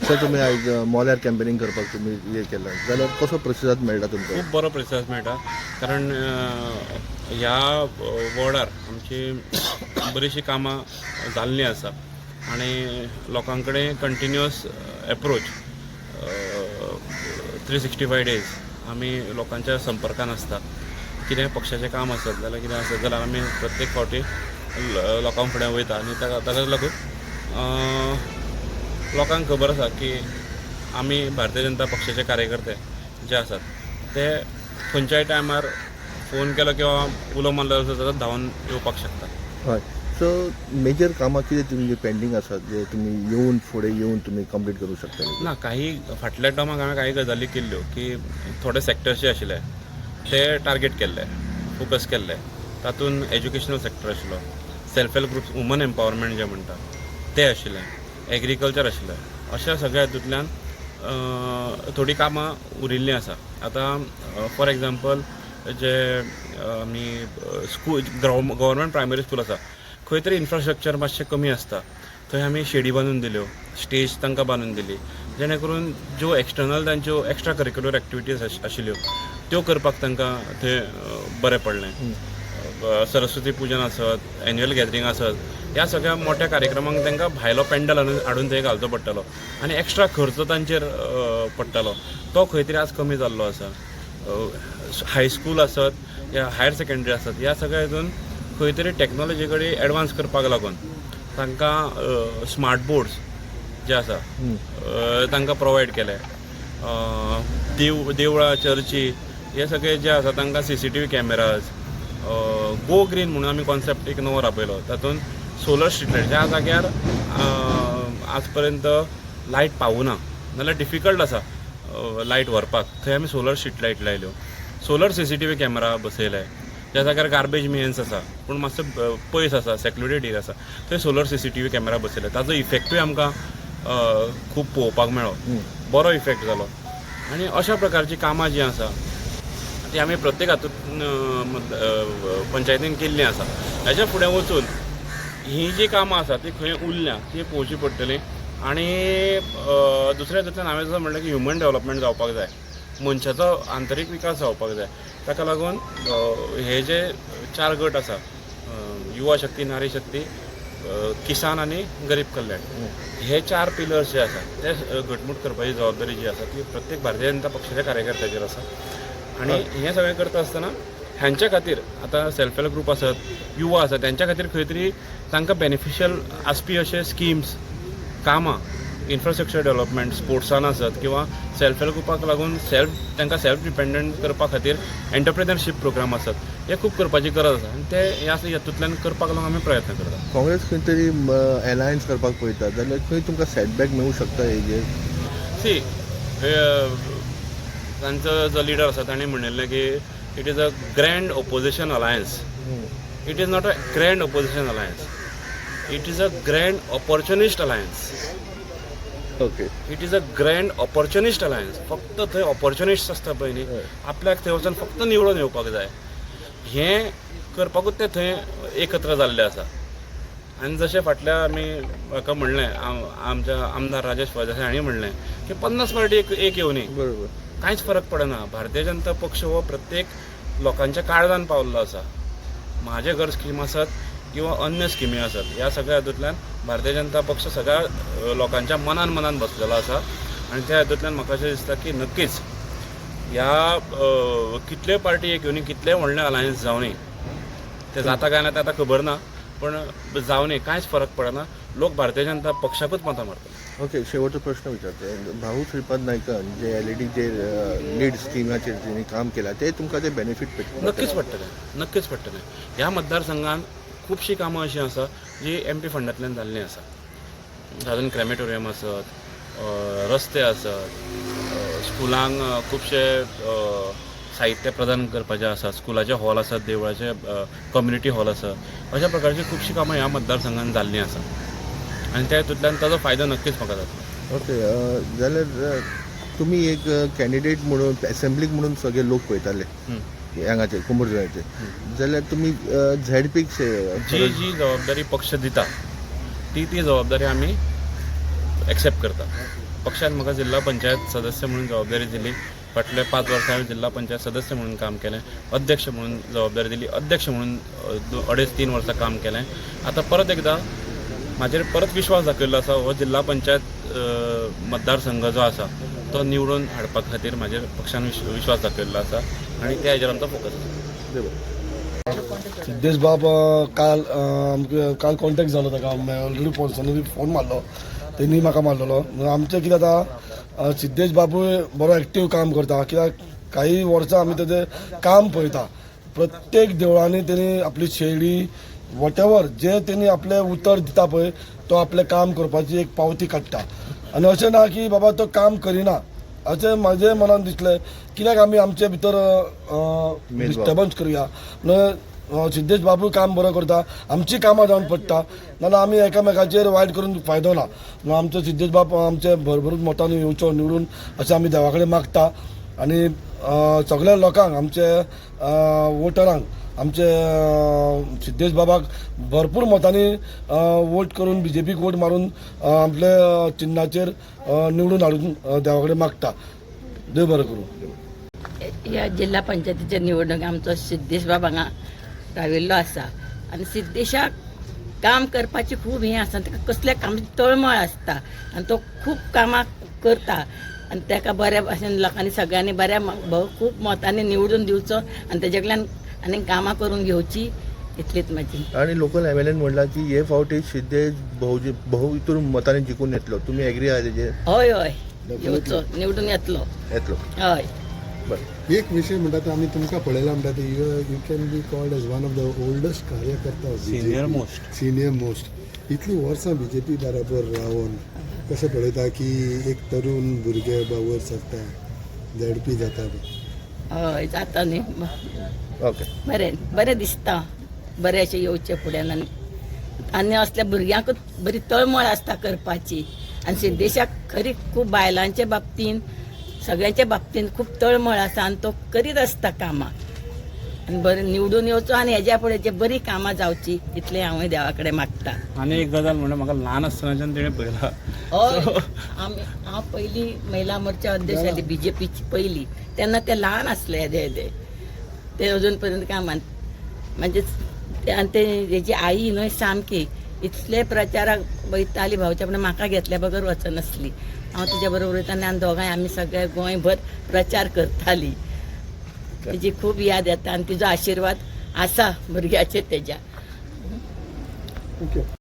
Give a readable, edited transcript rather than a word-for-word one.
Sir तुमी आयज मोल्यार campaigning करपाक तुमी हे केला जाल्यार कसो प्रतिसाद मेळटा तुमकां? खूब बरो प्रतिसाद मेळटा कारण ह्या वॉर्डार आमची बरीचशी कामां जाल्लीं आसा आनी लोकां कडेन कंटिन्युअस एप्रोच 365 डेज आमी लोकांच्या संपर्कान आसता. कितें पक्षाचें काम आसत जाल्यार कितें आसत जाल्यार आमी प्रत्येक फावटी लोकां फुडें वयता आनी ताकाच लागून लोकांक खबर आसा की आमी भारतीय जनता पक्षाचे कार्यकर्ते जे आसात ते खंयच्याय टायमार फोन केलो किंवा उलो मारलो जाल्यार धांवन येवपाक शकता. हय. सो मेजर कामां कितें तुमचे पेंडींग आसात जे तुमी येवन फुडें येवन तुमी कंप्लीट करूंक शकता? ना काही फाटल्या टर्माक हांवें काही गजाली केल्ल्यो की थोडे सेक्टर्स जे आशिल्ले ते टार्गेट केल्ले, फोकस केल्ले. तातूंत एज्युकेशनल सेक्टर आशिल्लो, self help groups, woman empowerment जे म्हणटा ते आशिल्लें, एग्रीकल्चर आशिल्लें. अशा सगळ्या हातूंतल्यान थोडी कामां उरिल्लीं आसा. आतां फॉर एग्जाम्पल जे आमी स्कूल गव्हर्मेंट प्रायमरी स्कूल आसा खंय तरी इन्फ्रास्ट्रक्चर मातशें कमी आसता, थंय आमी शेडी बांदून दिल्यो, स्टेज तांकां बांदून दिली जेणे करून ज्यो एक्सटर्नल तांच्यो एक्स्ट्रा करिक्युलर एक्टिविटीज आशिल्ल्यो त्यो करपाक तांकां थंय बरें पडलें. सरस्वती पुजन आसत, एन्युअल गॅदरींग आसत, ह्या सगळ्या मोठ्या कार्यक्रमांक तांकां भायलो पेंडल हाडून थंय घालचो पडटलो आनी एक्स्ट्रा खर्च तांचेर पडटालो. तो खंय तरी आज कमी जाल्लो आसा. हायस्कूल आसत या हायर सेकंडरी आसत, ह्या सगळ्या हितून खंय तरी टॅक्नोलॉजी कडेन एडवान्स करपाक लागून तांकां स्मार्ट बोर्ड्स जे आसा तांकां प्रोवायड केले. देवळां, चर्ची हे सगळे जे आसा तांकां CCTV कॅमेराज, गो ग्रीन म्हणून आमी कॉन्सेप्ट एक नवो राबयलो. तातूंत सोलर स्ट्रीट लायट ज्या जाग्यार आज पर्यंत लायट पावूना नाल्यार डिफिकल्ट आसा लायट व्हरपाक, थंय आमी सोलर स्ट्रीट लायट लायल्यो. सोलर CCTV कॅमेरा बसयले. ज्या जाग्यार गार्बेज मेन्स आसा पूण मातसो पयस आसा, सेक्युरिटी एरिया आसा, थंय सोलर CCTV कॅमेरा बसयले. ताजो इफेक्टूय आमकां खूब पळोवपाक मेळ्ळो, बरो इफेक्ट जालो. आनी अशा प्रकारची कामां जी आसा ती आमी प्रत्येक हातूंत पंचायतीन केल्लीं आसा. हेच्या फुडें वचून ही जी कामां आसा ती खंय उरल्या ती पळोवची पडटली. आनी दुसऱ्या हातूंतल्यान हांवें जसो म्हणलें की ह्युमन डेवलपमेंट जावपाक जाय, मनशाचो आंतरीक विकास जावपाक जाय. ताका लागून हे जे 4 गट आसा, युवा शक्ती, नारी शक्ती, किसान आनी गरीब कल्याण, हे 4 पिलर्स जे आसा ते घटमूट करपाची जबाबदारी जी आसा ती प्रत्येक भारतीय जनता पक्षाच्या कार्यकर्त्याचेर आसा. आनी हें सगळें करता आसतना हांच्या खातीर आतां सेल्फ हेल्प ग्रूप आसत, युवा आसात, तांच्या खातीर खंय तरी तांकां बेनिफिशियल आसपी अशे स्किम्स, कामां, इन्फ्रास्ट्रक्चर डेवलपमेंट स्पोर्ट्सान आसत किंवा सेल्फ हेल्प ग्रुपाक लागून तांकां सेल्फ डिपेंडंट करपा खातीर एंटरप्रेनरशीप प्रोग्राम आसत, हे खूब करपाची गरज आसा. आनी ते ह्या हातूंतल्यान करपाक लागून आमी प्रयत्न करता. काँग्रेस खंय तरी एलायन्स करपाक पळयता जाल्यार खंय तुमकां सेटबॅक मेळूं शकता हेजेर? सी तांचो जो लिडर आसा ताणें म्हणिल्लें की it is a grand opposition alliance. It is not a grand opposition alliance, it is a grand opportunist alliance. Okay. It is a grand opportunist alliance. फक्त थंय ऑपॉर्च्युनिस्ट आसता पळय न्ही, आपल्याक थंय वचून फक्त निवडून येवपाक जाय, हें करपाकूच ते थंय एकत्र जाल्ले आसा. आनी जशें फाटल्या आमी म्हाका म्हणलें, आमच्या आमदार राजेश फळदेसाय हांणी म्हणलें की 50 पार्टी एक येवनी, बरोबर, कांयच फरक पडना. भारतीय जनता पक्ष हो प्रत्येक लोकांच्या काळजान पावल्लो आसा. म्हाजे घर स्कीम आसत किंवा अन्य स्किमी आसत, ह्या सगळ्या हातूंतल्यान भारतीय जनता पक्ष सगळ्या लोकांच्या मनान बसलेलो आसा. आनी त्या हातूंतल्यान म्हाका अशें दिसता की नक्कीच ह्या कितल्यो पार्टी एक येवनी, कितले व्हडले अलायन्स जावनी, ते जाता काय ना ते आतां खबर ना, पण जावनी कांयच फरक पडना. लोक भारतीय जनता पक्षाकूच मतां मारतले. ओके. शेवटचो प्रश्न विचारतो. भाऊ श्रीपाद नायकान जे LED जे लीड स्किमाचेर जेणी काम केलां ते तुमकां ते बेनिफीट पडटलें? नक्कीच पडटलें. ह्या मतदारसंघान खुबशीं कामां अशीं आसा जी MP फंडांतल्यान जाल्लीं आसा. तातूंत क्रेमेटोरियम आसत, रस्ते आसत, स्कुलांक खुबशे साहित्य प्रदान करपाचें आसा, स्कुलाचे हॉल आसात, देवळाचे कम्युनिटी हॉल आसा, अशा प्रकारची खुबशीं कामां ह्या मतदारसंघान जाल्लीं आसा. आनी त्या हातूंतल्यान ताजो फायदो नक्कीच म्हाका जातलो. ओके. जाल्यार तुमी एक कॅन्डिडेट म्हणून एसेंब्लीक म्हणून सगळे लोक पळयताले हांगाचे कुंभरजुंव्याचे, जाल्यार तुमी ZPक जी जबाबदारी पक्ष दिता ती जबाबदारी आमी एक्सेप्ट करता. पक्षान म्हाका जिल्हा पंचायत सदस्य म्हणून जबाबदारी दिली. फाटले 5 वर्सां हांवें जिल्हा पंचायत सदस्य म्हणून काम केलें. अध्यक्ष म्हणून जबाबदारी दिली. अध्यक्ष म्हणून 2.5-3 वर्सां काम केलें. आतां परत एकदा म्हाजेर परत विश्वास दाखयल्लो आसा. हो जिल्हा पंचायत मतदारसंघ जो आसा तो निवडून हाडपा खातीर म्हाजेर पक्षान विश्वास दाखयल्लो आसा आनी त्या हेजेर आमचो फोकस आसा. सिद्धेश बाब काल कॉन्टॅक्ट जालो ताका ऑलरेडी पर्सनली फोन मारलो तेणी म्हाका मारलेलो. आमचें कितें जाता सिद्धेश बाबूय बरो एक्टीव काम करता कित्याक काही वर्सां आमी तेजें काम पळयता. प्रत्येक देवळांनी तेणी आपली शेळी वॉटेवर जे तेणी आपलें उतर दिता पळय तो आपलें काम करपाची एक पावती काडटा आनी अशें ना की बाबा तो काम करिना अशें म्हाजें मनान दिसलें. कित्याक आमी आमचे भितर डिस्टर्बन्स करुया. सिद्धेश बाबू काम बरो करता आमची कामां जावन पडटा नाजाल्यार आमी एकामेकाचेर वायट करून फायदो ना. आमचो सिद्धेश बाब आमचे भरभरून मोठान येवचो निवडून अशें आमी देवा कडेन मागता आनी सगळ्या लोकांक आमचे वोटरांक आमचे सिद्धेश बाबाक भरपूर मतांनी वोट करून BJPक वोट मारून आपल्या चिन्हाचेर निवडून हाडून देवा कडेन मागता. देव बरें करूं. ह्या जिल्हा पंचायतीच्या निवडणूक आमचो सिद्धेश बाब हांगा राविल्लो आसा आनी सिद्धेशाक काम करपाची खूब हें आसा. ताका कसल्या कामाची तळमळ आसता आनी तो खूब कामां करता आनी ताका बऱ्या भाशेन लोकांनी सगळ्यांनी खूब मतांनी निवडून दिवचो आनी तेजे कडल्यान आनी कामां करून घेवची इतलीच म्हाजी. आणि लोकल MLAन म्हणला की हे फावटी सिद्धेश बहु इतर मतांनी जिखून येतलो. तुम्ही एग्री आहात तेजेर? हय हय येवचो निवडून येतलो. हय. एक विषय म्हणटा आमी तुमकां पळयला म्हणटा you can be called as one of the oldest कार्यकर्ता सिनियर मोस्ट. इतली वर्सां BJP बरोबर रावन कशें पळयता की एक तरुण भुरगे बावर सरता ZP जाता. हय जाता न्ही. ओके. बरें दिसता. बरें अशें येवचें फुड्यान आनी असल्या भुरग्यांकूच बरी तळमळ आसता करपाची आनी सिद्धेशाक खरी खूब बायलांच्या बाबतीन सगळ्यांच्या बाबतीन खूब तळमळ आसा आनी तो करीत आसता कामां आनी बरें निवडून येवचो आनी हेज्या फुडें जे बरी कामां जावची इतलें हांवूय देवा कडेन मागता. आनी एक गजाल म्हणल्यार म्हाका ल्हान आसतनाच्यान तेणें पळयला. हय हांव पयलीं महिला मोर्चा अध्यक्ष जाली BJPची पयलीं तेन्ना ते ल्हान आसले येदे ते अजून पर्यंत कामांत म्हणजे आनी ते हेजी आई न्हय सामकी इतले प्रचाराक वयताली भावच्या फुडें म्हाका घेतल्या बगर वचनासली. हांव तिच्या बरोबर वयताना आनी दोगांय आमी सगळे गोंयभर प्रचार करताली. तेजी खूब याद येता आनी तिजो आशिर्वाद आसा भुरग्याचेर तेज्या.